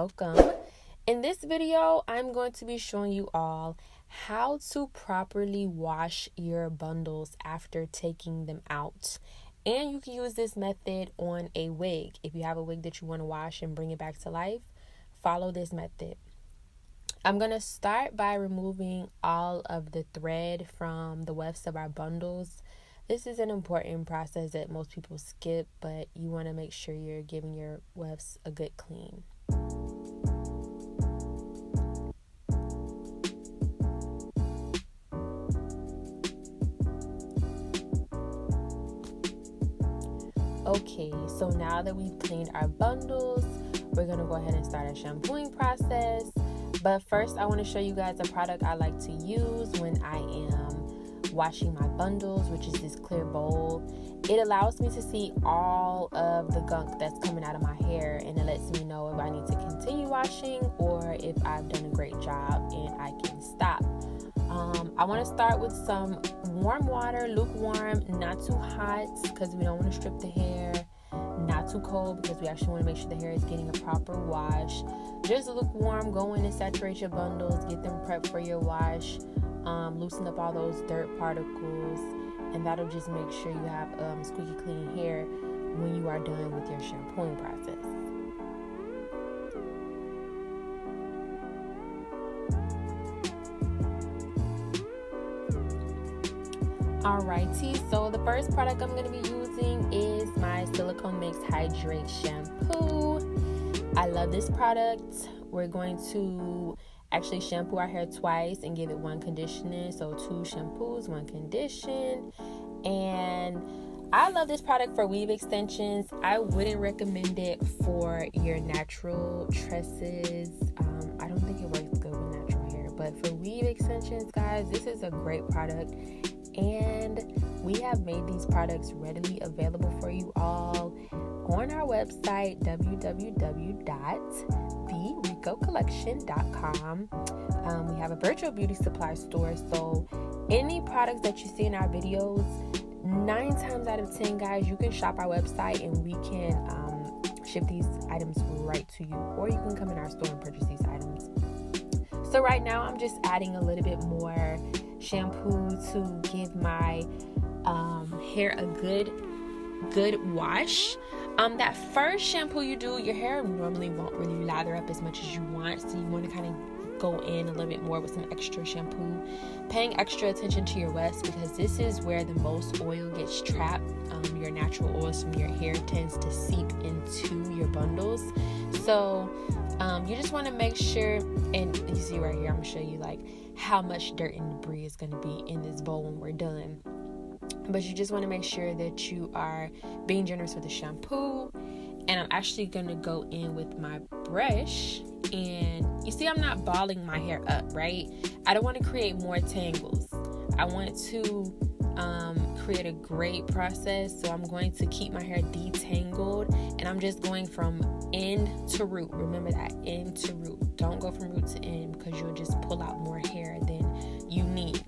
welcome. In this video, I'm going to be showing you all how to properly wash your bundles after taking them out. And you can use this method on a wig. If you have a wig that you want to wash and bring it back to life, follow this method. I'm going to start by removing all of the thread from the wefts of our bundles. This is an important process that most people skip, but you want to make sure you're giving your wefts a good clean. Okay, so now that we've cleaned our bundles, we're going to go ahead and start our shampooing process. But first, I want to show you guys a product I like to use when I am washing my bundles, which is this clear bowl. It allows me to see all of the gunk that's coming out of my hair, and it lets me know if I need to continue washing or if I've done a great job and I can stop. I want to start with some warm water, lukewarm, not too hot because we don't want to strip the hair, not too cold because we actually want to make sure the hair is getting a proper wash. Just lukewarm, go in and saturate your bundles, get them prepped for your wash, loosen up all those dirt particles, and that'll just make sure you have squeaky clean hair when you are done with your shampooing process. Alrighty, so the first product I'm going to be using is my Silicone Mix Hydrate Shampoo. I love this product. We're going to actually shampoo our hair twice and give it one conditioning. So 2 shampoos, 1 condition. And I love this product for weave extensions. I wouldn't recommend it for your natural tresses. I don't think it works good with natural hair. But for weave extensions, guys, this is a great product. And we have made these products readily available for you all on our website, www.thericocollection.com. We have a virtual beauty supply store, so any products that you see in our videos, 9 times out of 10, guys, you can shop our website and we can ship these items right to you, or you can come in our store and purchase these items. So right now, I'm just adding a little bit more shampoo to give my hair a good wash. That first shampoo you do, your hair normally won't really lather up as much as you want, so you want to kind of go in a little bit more with some extra shampoo, paying extra attention to your wefts because this is where the most oil gets trapped. Your natural oils from your hair tends to seep into your bundles, so you just want to make sure, and you see right here, I'm gonna show you like how much dirt and debris is going to be in this bowl when we're done. But you just want to make sure that you are being generous with the shampoo. And I'm actually going to go in with my brush. And you see, I'm not balling my hair up, right? I don't want to create more tangles. I want to create a great process. So I'm going to keep my hair detangled. And I'm just going from end to root. Remember that, end to root. Don't go from root to end because you'll just pull out more hair than you need.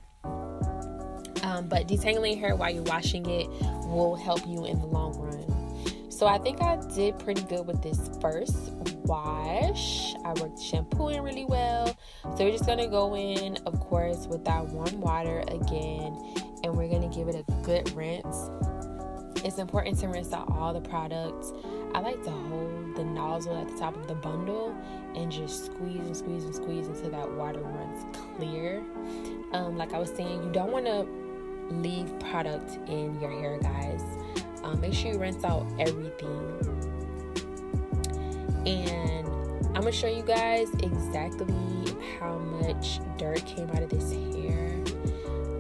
But detangling hair while you're washing it will help you in the long run. So I think I did pretty good with this first wash. I worked shampooing really well. So we're just going to go in, of course, with our warm water again. And we're going to give it a good rinse. It's important to rinse out all the products. I like to hold the nozzle at the top of the bundle and just squeeze and squeeze and squeeze until that water runs clear. Like I was saying, you don't want to leave product in your hair, guys. Make sure you rinse out everything. And I'm going to show you guys exactly how much dirt came out of this hair.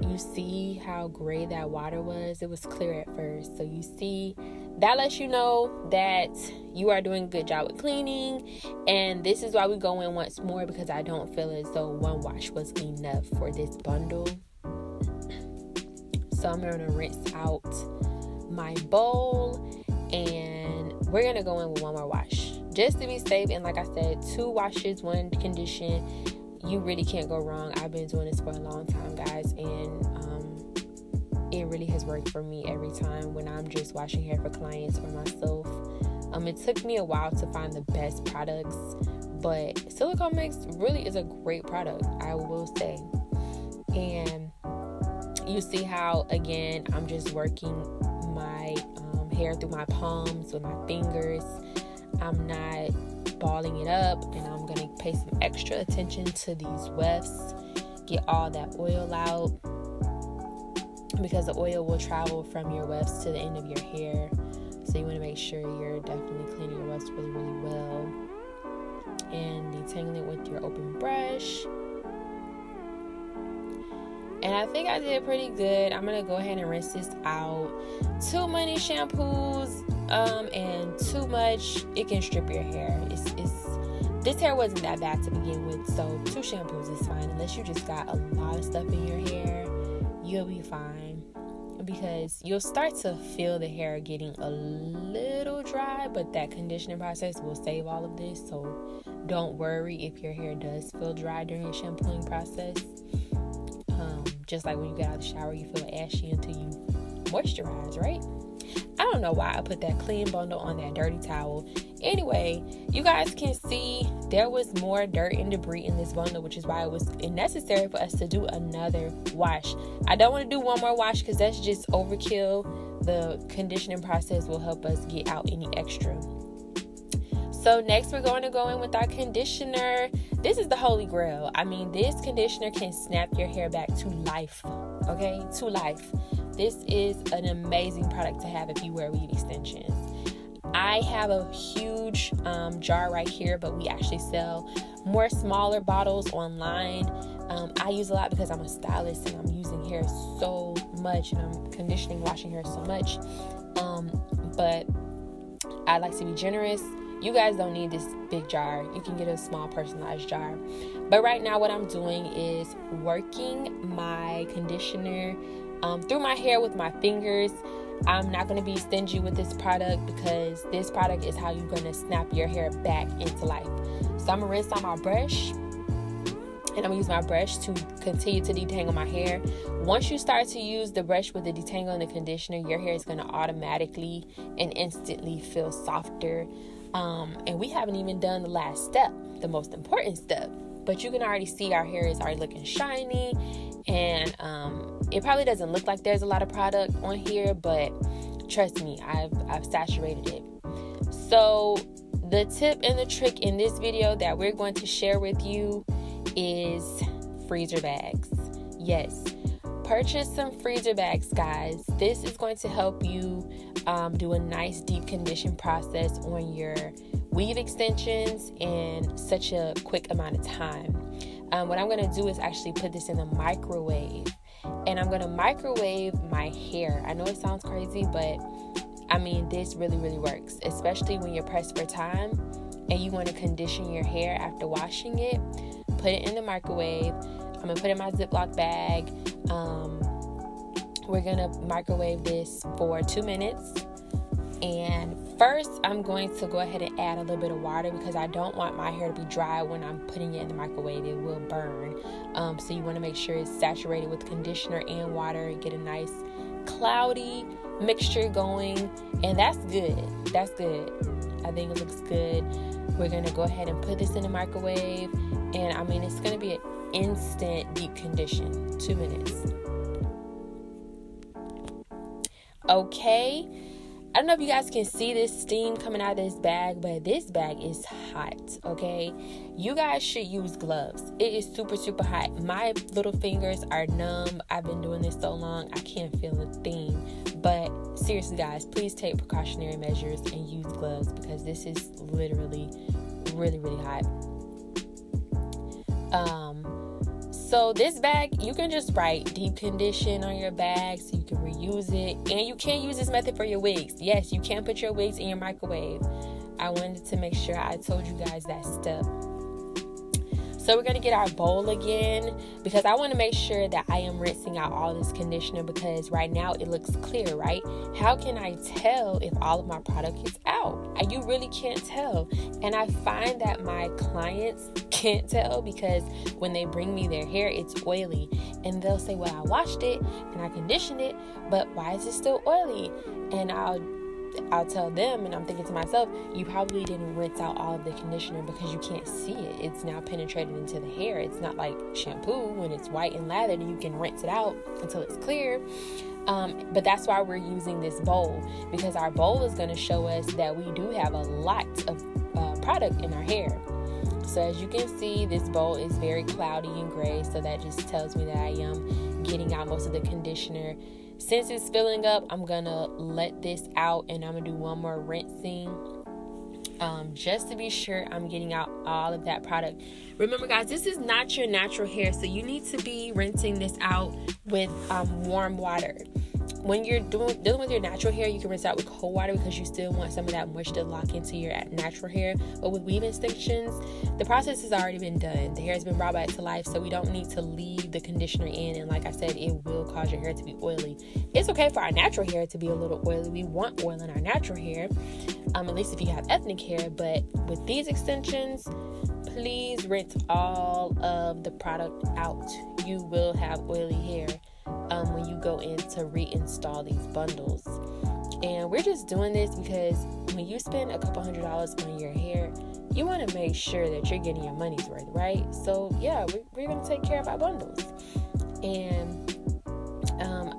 You see how gray that water was? It was clear at first. So you see, that lets you know that you are doing a good job with cleaning. And this is why we go in once more, because I don't feel as though one wash was enough for this bundle. So I'm going to rinse out my bowl and we're going to go in with one more wash just to be safe. And like I said, 2 washes, 1 condition. You really can't go wrong. I've been doing this for a long time, guys, and it really has worked for me every time when I'm just washing hair for clients or myself. It took me a while to find the best products, But silicone mix really is a great product, I will say. And you see how, again, I'm just working my hair through my palms with my fingers. I'm not balling it up, and I'm going to pay some extra attention to these wefts, get all that oil out, because the oil will travel from your wefts to the end of your hair. So you want to make sure you're definitely cleaning your wefts really, really well. And detangling it with your open brush. And I think I did pretty good. I'm going to go ahead and rinse this out. Too many shampoos and too much, it can strip your hair. This hair wasn't that bad to begin with, so 2 shampoos is fine. Unless you just got a lot of stuff in your hair, you'll be fine. Because you'll start to feel the hair getting a little dry, but that conditioning process will save all of this. So don't worry if your hair does feel dry during your shampooing process. Just like when you get out of the shower, you feel ashy until you moisturize, right? I don't know why I put that clean bundle on that dirty towel. Anyway, you guys can see there was more dirt and debris in this bundle, which is why it was necessary for us to do another wash. I don't want to do one more wash because that's just overkill. The conditioning process will help us get out any extra. So next we're going to go in with our conditioner. This is the holy grail. I mean, this conditioner can snap your hair back to life, okay? To life. This is an amazing product to have if you wear weave extensions. I have a huge jar right here, but we actually sell more smaller bottles online. I use a lot because I'm a stylist and I'm using hair so much, and I'm conditioning, washing hair so much. But I like to be generous. You guys don't need this big jar. You can get a small personalized jar. But right now what I'm doing is working my conditioner through my hair with my fingers. I'm not going to be stingy with this product because this product is how you're going to snap your hair back into life. So I'm going to rinse out my brush, and I'm going to use my brush to continue to detangle my hair. Once you start to use the brush with the detangle and the conditioner, your hair is going to automatically and instantly feel softer. And we haven't even done the last step, the most important step. But you can already see our hair is already looking shiny, and it probably doesn't look like there's a lot of product on here, but trust me, I've saturated it. So the tip and the trick in this video that we're going to share with you is freezer bags. Yes, purchase some freezer bags, guys. This is going to help you do a nice deep condition process on your weave extensions in such a quick amount of time. What I'm going to do is actually put this in the microwave, and I'm going to microwave my hair. I know it sounds crazy, but I mean, this really, really works, especially when you're pressed for time and you want to condition your hair after washing it. Put it in the microwave. I'm going to put it in my Ziploc bag. We're going to microwave this for 2 minutes. And first, I'm going to go ahead and add a little bit of water because I don't want my hair to be dry when I'm putting it in the microwave. It will burn. So you want to make sure it's saturated with conditioner and water and get a nice cloudy mixture going. And that's good. That's good. I think it looks good. We're going to go ahead and put this in the microwave. And I mean, it's going to be an instant deep condition. 2 minutes. Okay. I don't know if you guys can see this steam coming out of this bag, but this bag is hot, okay? You guys should use gloves. It is super, super hot. My little fingers are numb. I've been doing this so long, I can't feel a thing. But seriously, guys, please take precautionary measures and use gloves because this is literally really, really hot. So this bag, you can just write deep condition on your bag so you can reuse it. And you can use this method for your wigs. Yes, you can put your wigs in your microwave. I wanted to make sure I told you guys that step. So we're going to get our bowl again because I want to make sure that I am rinsing out all this conditioner because right now it looks clear, right? How can I tell if all of my product is out? You really can't tell. And I find that my clients can't tell because when they bring me their hair, it's oily. And they'll say, well, I washed it and I conditioned it, but why is it still oily? And I'll I'll tell them, and I'm thinking to myself, you probably didn't rinse out all of the conditioner because you can't see it. It's now penetrated into the hair. It's not like shampoo when it's white and lathered and you can rinse it out until it's clear. But that's why we're using this bowl, because our bowl is going to show us that we do have a lot of product in our hair. So as you can see, this bowl is very cloudy and gray, so that just tells me that I am getting out most of the conditioner. Since it's filling up, I'm gonna let this out and I'm gonna do one more rinsing, just to be sure I'm getting out all of that product. Remember guys, this is not your natural hair, so you need to be rinsing this out with warm water. When you're dealing with your natural hair, you can rinse out with cold water because you still want some of that moisture to lock into your natural hair. But with weave extensions, the process has already been done. The hair has been brought back to life, so we don't need to leave the conditioner in. And like I said, it will cause your hair to be oily. It's okay for our natural hair to be a little oily. We want oil in our natural hair, at least if you have ethnic hair. But with these extensions, please rinse all of the product out. You will have oily hair when you go in to reinstall these bundles. And we're just doing this because when you spend a couple $100s on your hair, you want to make sure that you're getting your money's worth, right? So yeah, we're going to take care of our bundles. And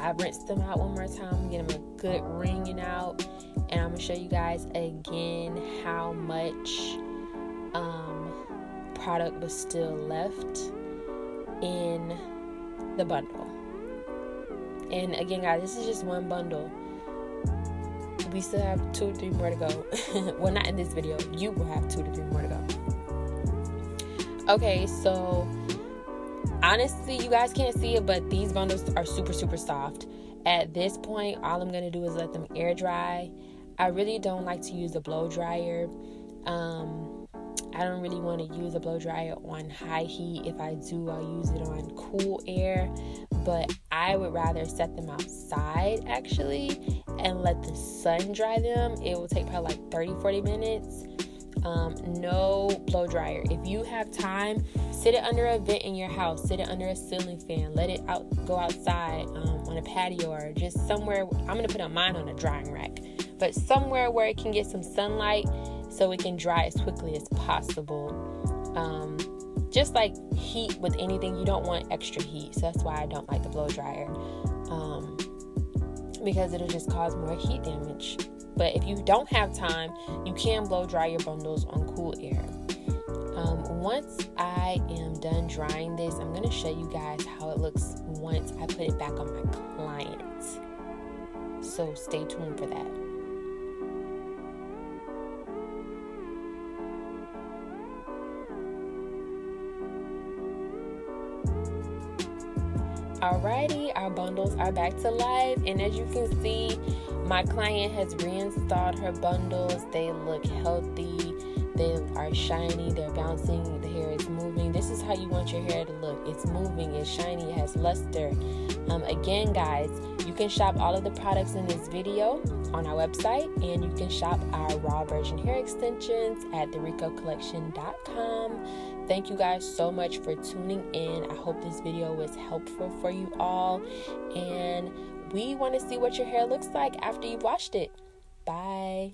I rinsed them out one more time, get them a good wringing out, and I'm going to show you guys again how much product was still left in the bundle. And again guys, this is just one bundle. We still have 2 or 3 more to go. Well, not in this video. You will have 2 to 3 more to go. Okay, so honestly, you guys can't see it, but these bundles are super, super soft. At this point, all I'm going to do is let them air dry. I really don't like to use a blow dryer. I don't really want to use a blow dryer on high heat. If I do, I'll use it on cool air. But I would rather set them outside actually and let the sun dry them. It will take probably like 30-40 minutes. No blow dryer. If you have time, sit it under a vent in your house, sit it under a ceiling fan, let it go outside on a patio, or just somewhere. I'm going to put mine on a drying rack, but somewhere where it can get some sunlight so it can dry as quickly as possible. Just like heat with anything, you don't want extra heat. So that's why I don't like the blow dryer, because it'll just cause more heat damage. But if you don't have time, you can blow dry your bundles on cool air. Once I am done drying this, I'm going to show you guys how it looks once I put it back on my client. So stay tuned for that. Alrighty, our bundles are back to life, and as you can see, my client has reinstalled her bundles. They look healthy, they are shiny, they're bouncing, the hair is moving. This is how you want your hair to look. It's moving, it's shiny, it has luster. Again guys, you can shop all of the products in this video on our website, and you can shop our raw virgin hair extensions at thericocollection.com. Thank you guys so much for tuning in. I hope this video was helpful for you all, and we want to see what your hair looks like after you've washed it. Bye.